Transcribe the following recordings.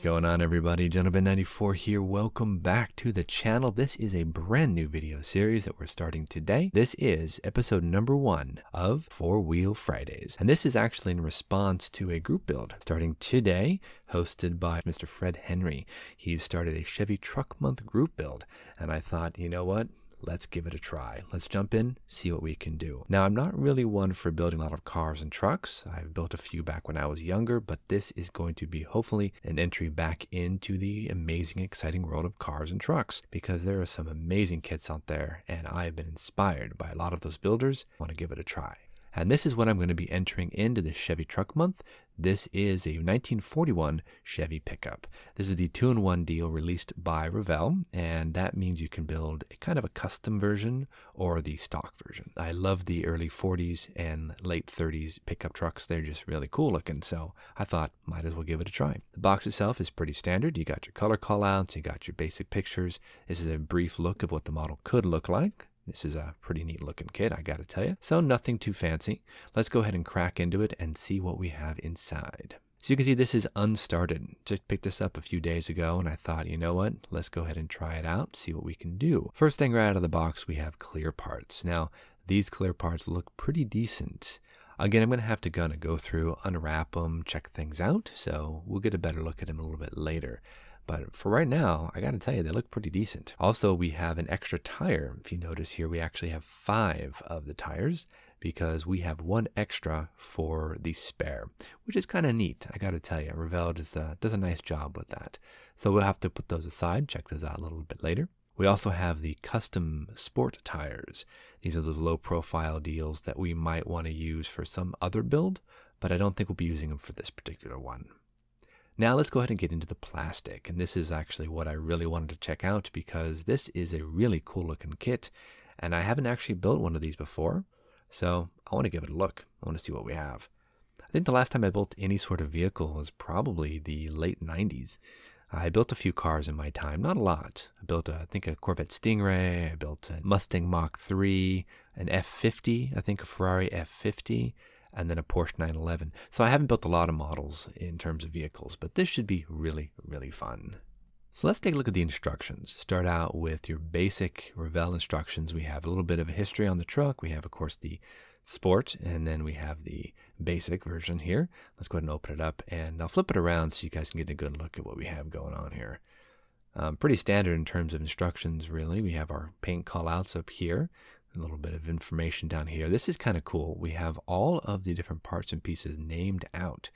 going on, everybody? Gentleman94 here. Welcome back to the channel. This is a brand new video series that we're starting today. This is episode number 1 of 4Wheel Fridays. And this is actually in response to a group build starting today, hosted by Mr. Fred Henry. He's started a Chevy Truck Month group build. And I thought, you know what? Let's give it a try. Let's jump in, see what we can do. Now, I'm not really one for building a lot of cars and trucks. I've built a few back when I was younger, but this is going to be hopefully an entry back into the amazing, exciting world of cars and trucks, because there are some amazing kits out there, and I've been inspired by a lot of those builders. I want to give it a try. And this is what I'm going to be entering into the Chevy Truck Month. This is a 1941 Chevy Pickup. This is the 2-in-1 deal released by Revell, and that means you can build a kind of a custom version or the stock version. I love the early 40s and late 30s pickup trucks. They're just really cool looking, so I thought might as well give it a try. The box itself is pretty standard. You got your color callouts, you got your basic pictures. This is a brief look of what the model could look like. This is a pretty neat looking kit, I gotta tell you. So nothing too fancy. Let's go ahead and crack into it and see what we have inside. So you can see this is unstarted. Just picked this up a few days ago and I thought, you know what? Let's go ahead and try it out, see what we can do. First thing right out of the box, we have clear parts. Now, these clear parts look pretty decent. Again, I'm going to have to go through, unwrap them, check things out. So we'll get a better look at them a little bit later. But for right now, I got to tell you, they look pretty decent. Also, we have an extra tire. If you notice here, we actually have 5 of the tires because we have 1 extra for the spare, which is kind of neat. I got to tell you, Revell does a nice job with that. So we'll have to put those aside, check those out a little bit later. We also have the custom sport tires. These are those low profile deals that we might want to use for some other build, but I don't think we'll be using them for this particular one. Now let's go ahead and get into the plastic, and this is actually what I really wanted to check out because this is a really cool looking kit, and I haven't actually built one of these before, so I want to give it a look. I want to see what we have. I think the last time I built any sort of vehicle was probably the late 90s. I built a few cars in my time, not a lot. I built, I think, a Corvette Stingray, I built a Mustang Mach 3, an F50, I think a Ferrari F50, and then a Porsche 911. So I haven't built a lot of models in terms of vehicles, but this should be really, really fun. So let's take a look at the instructions. Start out with your basic Revell instructions. We have a little bit of a history on the truck. We have, of course, the Sport, and then we have the basic version here. Let's go ahead and open it up, and I'll flip it around so you guys can get a good look at what we have going on here. Pretty standard in terms of instructions, really. We have our paint callouts up here. A little bit of information down here. This is kind of cool. We have all of the different parts and pieces named out.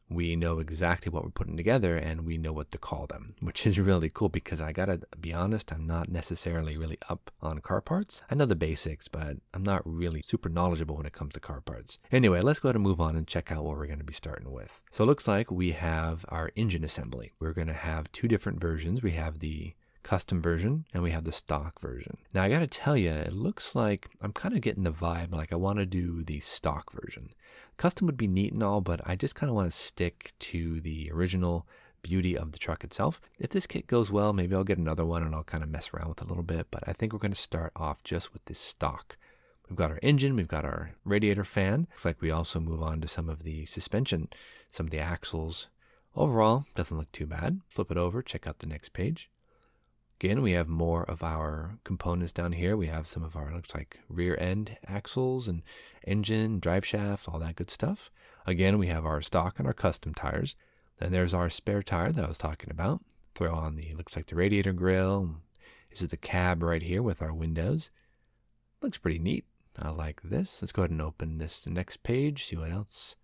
We know exactly what we're putting together and we know what to call them, which is really cool because I gotta be honest, I'm not necessarily really up on car parts. I know the basics, but I'm not really super knowledgeable when it comes to car parts. Anyway, let's go ahead and move on and check out what we're going to be starting with. So it looks like we have our engine assembly. We're going to have 2 different versions. We have the custom version and we have the stock version. Now I gotta tell you, it looks like I'm kind of getting the vibe like I want to do the stock version. Custom would be neat and all, but I just kind of want to stick to the original beauty of the truck itself. If this kit goes well, maybe I'll get another one and I'll kind of mess around with it a little bit, but I think we're going to start off just with this stock. We've got our engine, we've got our radiator fan. Looks like we also move on to some of the suspension, some of the axles. Overall, doesn't look too bad. Flip it over, check out the next page. Again, we have more of our components down here. We have some of our, looks like, rear end axles and engine, drive shaft, all that good stuff. Again, we have our stock and our custom tires. Then there's our spare tire that I was talking about. Throw on the, looks like the radiator grill. This is the cab right here with our windows. Looks pretty neat. I like this. Let's go ahead and open this next page, see what else.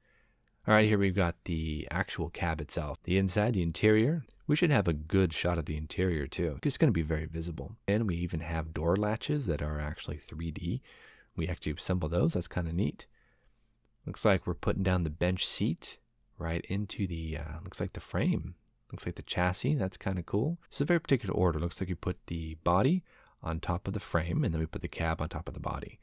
All right, here we've got the actual cab itself. The inside, the interior. We should have a good shot of the interior too. It's going to be very visible. And we even have door latches that are actually 3D. We actually assemble those. That's kind of neat. Looks like we're putting down the bench seat right into the, looks like the frame. Looks like the chassis. That's kind of cool. It's a very particular order. Looks like you put the body on top of the frame and then we put the cab on top of the body.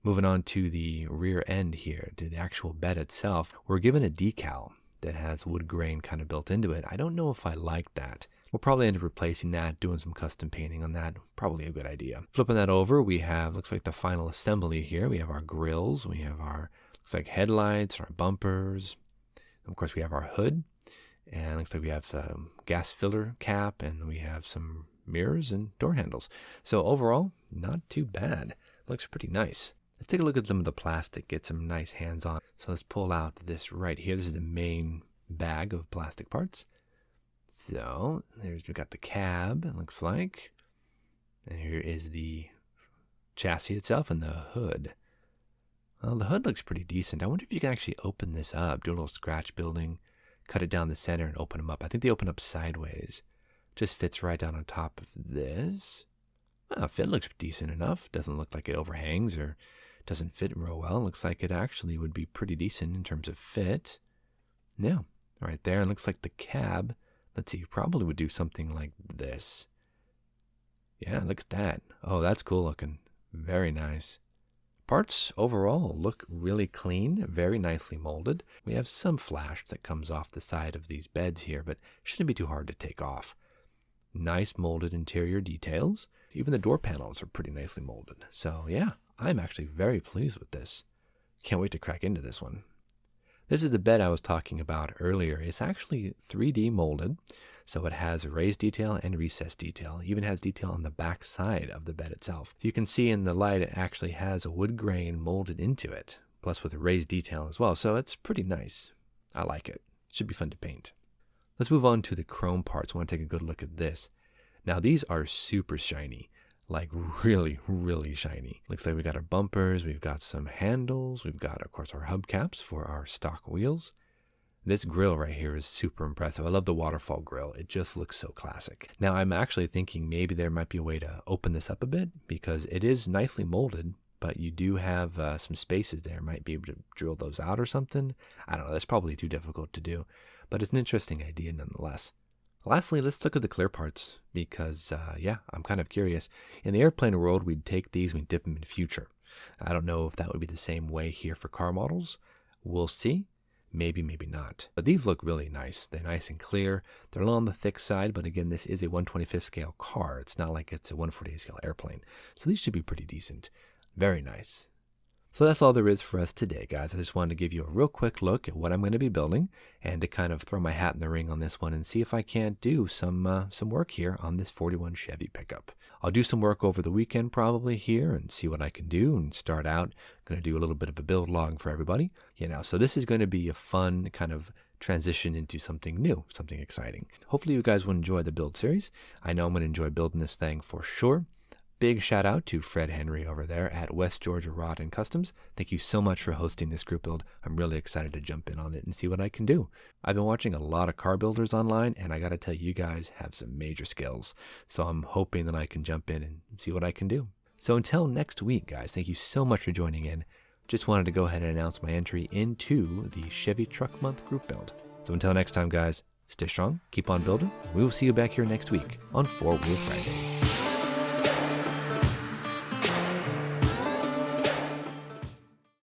Moving on to the rear end here, to the actual bed itself, we're given a decal that has wood grain kind of built into it. I don't know if I like that. We'll probably end up replacing that, doing some custom painting on that. Probably a good idea. Flipping that over, we have, looks like the final assembly here. We have our grills, we have our, looks like headlights, our bumpers. Of course, we have our hood. And looks like we have some gas filler cap, and we have some mirrors and door handles. So overall, not too bad. Looks pretty nice. Let's take a look at some of the plastic, get some nice hands on. So let's pull out this right here. This is the main bag of plastic parts. So we got the cab, it looks like. And here is the chassis itself and the hood. Well, the hood looks pretty decent. I wonder if you can actually open this up, do a little scratch building, cut it down the center and open them up. I think they open up sideways. Just fits right down on top of this. Well, fit looks decent enough. Doesn't look like it overhangs or doesn't fit real well. Looks like it actually would be pretty decent in terms of fit. Yeah, right there. And looks like the cab, let's see, probably would do something like this. Yeah, look at that. Oh, that's cool looking. Very nice. Parts overall look really clean, very nicely molded. We have some flash that comes off the side of these beds here, but shouldn't be too hard to take off. Nice molded interior details. Even the door panels are pretty nicely molded. So yeah, I'm actually very pleased with this. Can't wait to crack into this one. This is the bed I was talking about earlier. It's actually 3D molded, so it has raised detail and recessed detail. It even has detail on the back side of the bed itself. You can see in the light it actually has a wood grain molded into it, plus with a raised detail as well. So it's pretty nice. I like it. Should be fun to paint. Let's move on to the chrome parts. I want to take a good look at this. Now these are super shiny, like really, really shiny. Looks like we got our bumpers, we've got some handles, we've got, of course, our hubcaps for our stock wheels. This grill right here is super impressive. I love the waterfall grill. It just looks so classic. Now I'm actually thinking maybe there might be a way to open this up a bit because it is nicely molded, but you do have some spaces there. Might be able to drill those out or something. I don't know. That's probably too difficult to do, but it's an interesting idea nonetheless. Lastly, let's look at the clear parts because, yeah, I'm kind of curious. In the airplane world, we'd take these and we'd dip them in future. I don't know if that would be the same way here for car models. We'll see. Maybe, maybe not. But these look really nice. They're nice and clear. They're a little on the thick side, but again, this is a 1/25th scale car. It's not like it's a 1/48th scale airplane. So these should be pretty decent. Very nice. So that's all there is for us today, guys. I just wanted to give you a real quick look at what I'm going to be building and to kind of throw my hat in the ring on this one and see if I can't do some work here on this 41 Chevy pickup. I'll do some work over the weekend probably here and see what I can do and start out. I'm going to do a little bit of a build log for everybody. So this is going to be a fun kind of transition into something new, something exciting. Hopefully you guys will enjoy the build series. I know I'm going to enjoy building this thing for sure. Big shout out to Fred Henry over there at West Georgia Rod and Customs. Thank you so much for hosting this group build. I'm really excited to jump in on it and see what I can do. I've been watching a lot of car builders online, and I got to tell you guys have some major skills. So I'm hoping that I can jump in and see what I can do. So until next week, guys, thank you so much for joining in. Just wanted to go ahead and announce my entry into the Chevy Truck Month group build. So until next time, guys, stay strong, keep on building. We will see you back here next week on 4Wheel Fridays.